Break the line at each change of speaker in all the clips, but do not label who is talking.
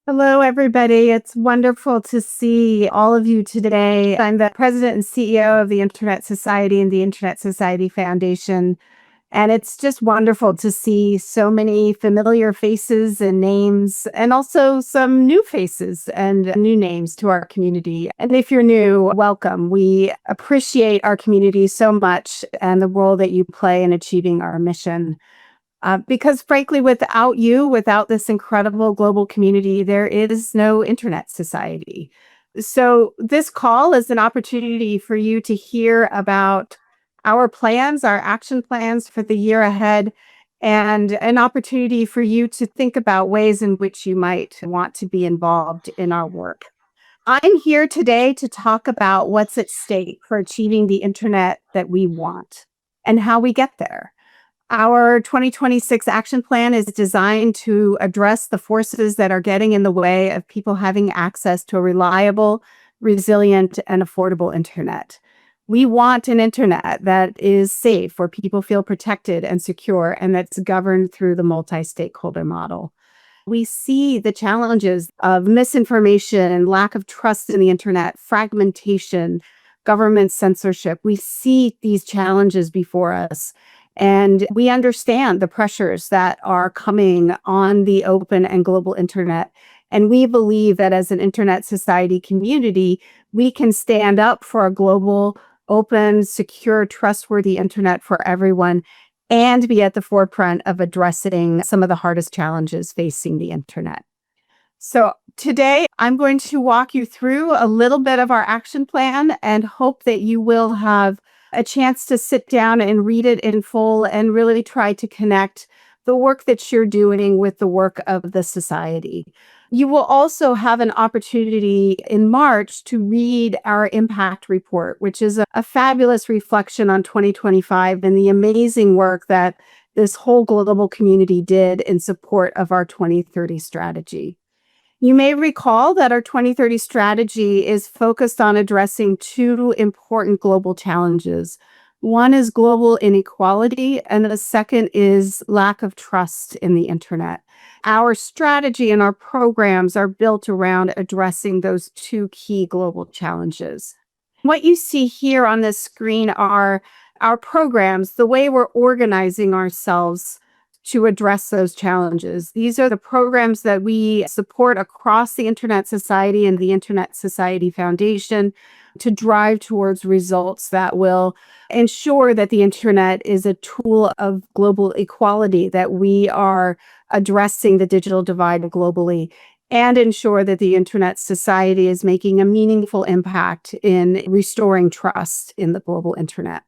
Hello, everybody. It's wonderful to see all of you today. I'm the president and CEO of the Internet Society and the Internet Society Foundation. And it's just wonderful to see so many familiar faces and names, and also some new faces and new names to our community. And if you're new, welcome. We appreciate our community so much and the role that you play in achieving our mission. Because frankly, without you, without this incredible global community, there is no internet society. So, this call is an opportunity for you to hear about our plans, our action plans for the year ahead, and an opportunity for you to think about ways in which you might want to be involved in our work. I'm here today to talk about what's at stake for achieving the internet that we want and how we get there. Our 2026 action plan is designed to address the forces that are getting in the way of people having access to a reliable, resilient, and affordable internet. We want an internet that is safe, where people feel protected and secure, and that's governed through the multi stakeholder model. We see the challenges of misinformation and lack of trust in the internet, fragmentation, government censorship. We see these challenges before us. And we understand the pressures that are coming on the open and global internet. And we believe that as an internet society community, we can stand up for a global, open, secure, trustworthy internet for everyone and be at the forefront of addressing some of the hardest challenges facing the internet. So today I'm going to walk you through a little bit of our action plan and hope that you will have a chance to sit down and read it in full and really try to connect the work that you're doing with the work of the society. You will also have an opportunity in March to read our impact report, which is a fabulous reflection on 2025 and the amazing work that this whole global community did in support of our 2030 strategy. You may recall that our 2030 strategy is focused on addressing two important global challenges. One is global inequality, and the second is lack of trust in the internet. Our strategy and our programs are built around addressing those two key global challenges. What you see here on this screen are our programs, the way we're organizing ourselves to address those challenges. These are the programs that we support across the Internet Society and the Internet Society Foundation to drive towards results that will ensure that the internet is a tool of global equality, that we are addressing the digital divide globally, and ensure that the Internet Society is making a meaningful impact in restoring trust in the global internet.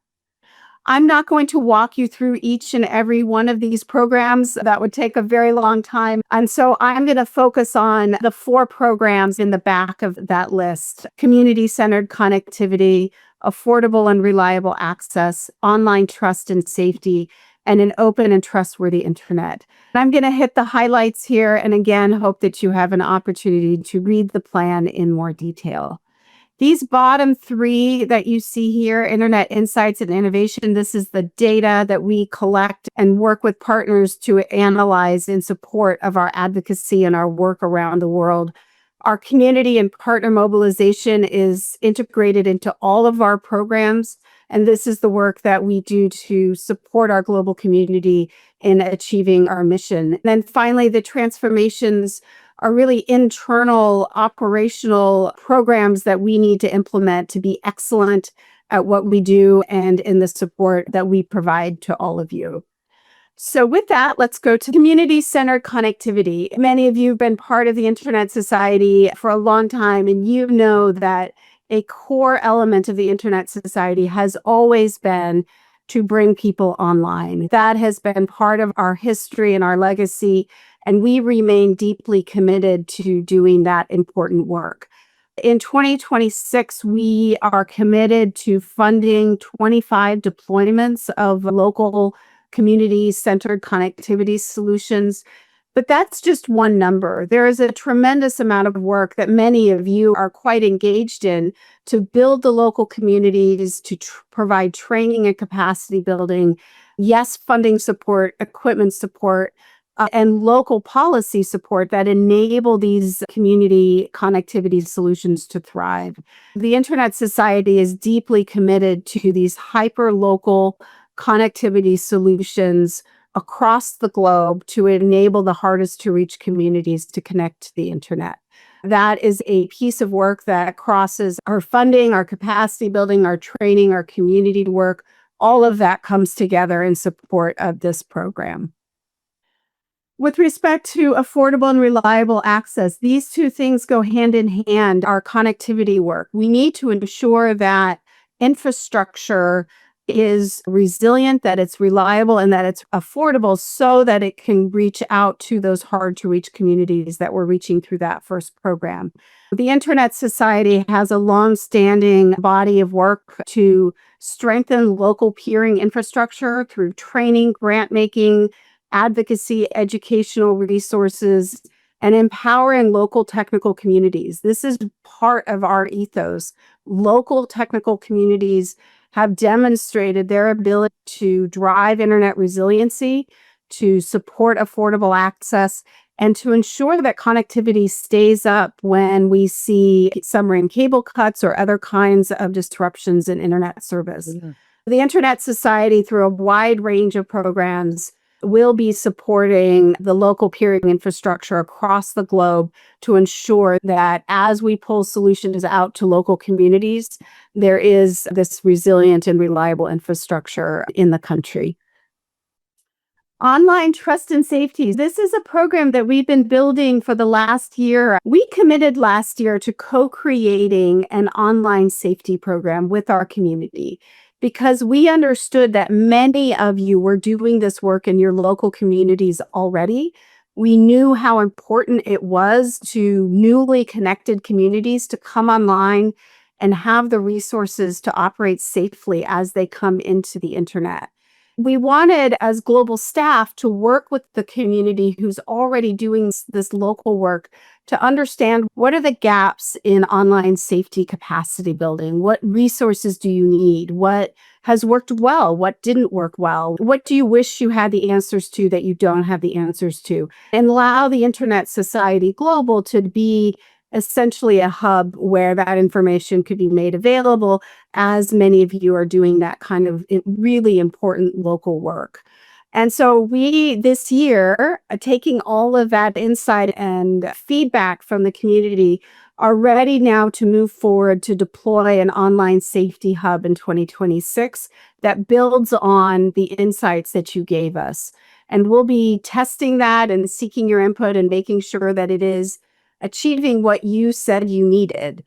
I'm not going to walk you through each and every one of these programs. That would take a very long time. And so I'm going to focus on the four programs in the back of that list: community-centered connectivity, affordable and reliable access, online trust and safety, and an open and trustworthy internet. I'm going to hit the highlights here and again hope that you have an opportunity to read the plan in more detail. These bottom three that you see here, Internet Insights and Innovation, this is the data that we collect and work with partners to analyze in support of our advocacy and our work around the world. Our community and partner mobilization is integrated into all of our programs, and this is the work that we do to support our global community in achieving our mission. And then finally, the transformations are really internal operational programs that we need to implement to be excellent at what we do and in the support that we provide to all of you. So with that, let's go to community-centered connectivity. Many of you have been part of the Internet Society for a long time, and you know that a core element of the Internet Society has always been to bring people online. That has been part of our history and our legacy, and we remain deeply committed to doing that important work. In 2026, we are committed to funding 25 deployments of local community-centered connectivity solutions. But that's just one number. There is a tremendous amount of work that many of you are quite engaged in to build the local communities, to provide training and capacity building, yes, funding support, equipment support, and local policy support that enable these community connectivity solutions to thrive. The Internet Society is deeply committed to these hyper-local connectivity solutions across the globe to enable the hardest to reach communities to connect to the internet. That is a piece of work that crosses our funding, our capacity building, our training, our community work. All of that comes together in support of this program. With respect to affordable and reliable access, these two things go hand in hand, our connectivity work. We need to ensure that infrastructure is resilient, that it's reliable, and that it's affordable so that it can reach out to those hard to reach communities that we're reaching through that first program. The Internet Society has a long-standing body of work to strengthen local peering infrastructure through training, grant making, advocacy, educational resources, and empowering local technical communities. This is part of our ethos. Local technical communities have demonstrated their ability to drive internet resiliency, to support affordable access, and to ensure that connectivity stays up when we see submarine cable cuts or other kinds of disruptions in internet service. The Internet Society, through a wide range of programs, will be supporting the local peering infrastructure across the globe to ensure that as we pull solutions out to local communities, there is this resilient and reliable infrastructure in the country. Online trust and safety. This is a program that we've been building for the last year. We committed last year to co-creating an online safety program with our community because we understood that many of you were doing this work in your local communities already. We knew how important it was to newly connected communities to come online and have the resources to operate safely as they come into the internet. We wanted, as global staff, to work with the community who's already doing this local work to understand what are the gaps in online safety capacity building? What resources do you need? What has worked well? What didn't work well? What do you wish you had the answers to that you don't have the answers to? And allow the Internet Society Global to be essentially a hub where that information could be made available as many of you are doing that kind of really important local work. And so we, this year, taking all of that insight and feedback from the community, are ready now to move forward to deploy an online safety hub in 2026 that builds on the insights that you gave us. And we'll be testing that and seeking your input and making sure that it is achieving what you said you needed.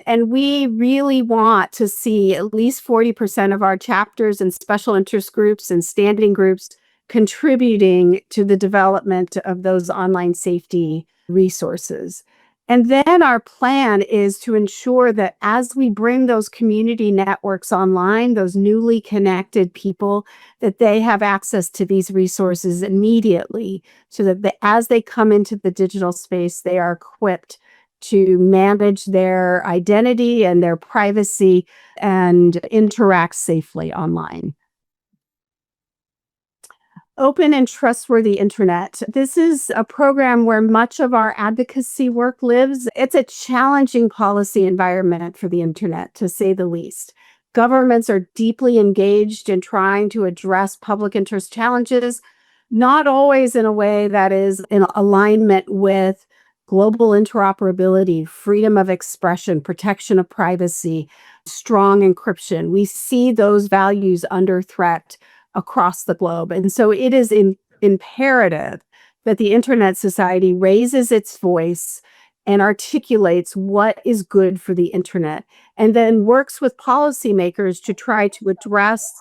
And we really want to see at least 40% of our chapters and special interest groups and standing groups contributing to the development of those online safety resources. And then our plan is to ensure that as we bring those community networks online, those newly connected people, that they have access to these resources immediately so that as they come into the digital space, they are equipped to manage their identity and their privacy and interact safely online. Open and trustworthy internet. This is a program where much of our advocacy work lives. It's a challenging policy environment for the internet, to say the least. Governments are deeply engaged in trying to address public interest challenges, not always in a way that is in alignment with global interoperability, freedom of expression, protection of privacy, strong encryption. We see those values under threat across the globe. And so it is imperative that the Internet Society raises its voice and articulates what is good for the internet, and then works with policymakers to try to address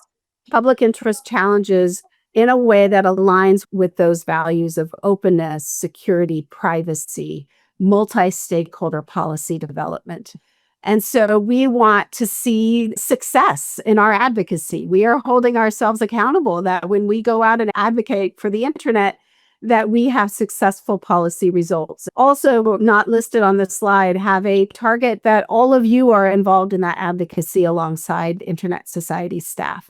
public interest challenges in a way that aligns with those values of openness, security, privacy, multi-stakeholder policy development. And so we want to see success in our advocacy. We are holding ourselves accountable that when we go out and advocate for the internet, that we have successful policy results. Also, not listed on this slide, have a target that all of you are involved in that advocacy alongside Internet Society staff.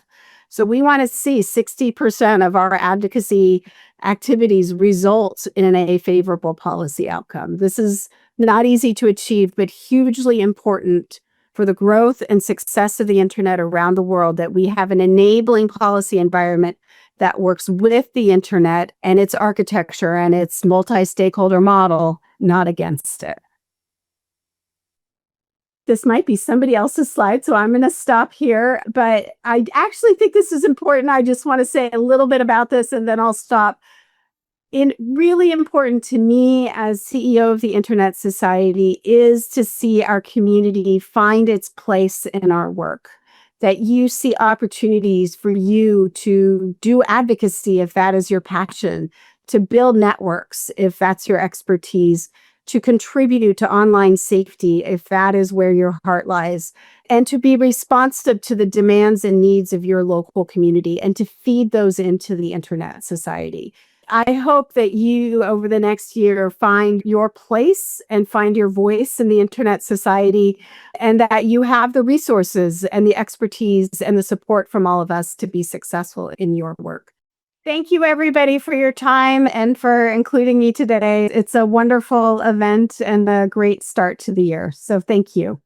So we want to see 60% of our advocacy activities result in a favorable policy outcome. This is not easy to achieve, but hugely important for the growth and success of the internet around the world, that we have an enabling policy environment that works with the internet and its architecture and its multi-stakeholder model, not against it. This might be somebody else's slide, so I'm going to stop here. But I actually think this is important. I just want to say a little bit about this and then I'll stop. Really important to me as CEO of the Internet Society is to see our community find its place in our work. That you see opportunities for you to do advocacy if that is your passion, to build networks if that's your expertise, to contribute to online safety if that is where your heart lies, and to be responsive to the demands and needs of your local community and to feed those into the Internet Society. I hope that you, over the next year, find your place and find your voice in the Internet Society, and that you have the resources and the expertise and the support from all of us to be successful in your work. Thank you, everybody, for your time and for including me today. It's a wonderful event and a great start to the year. So thank you.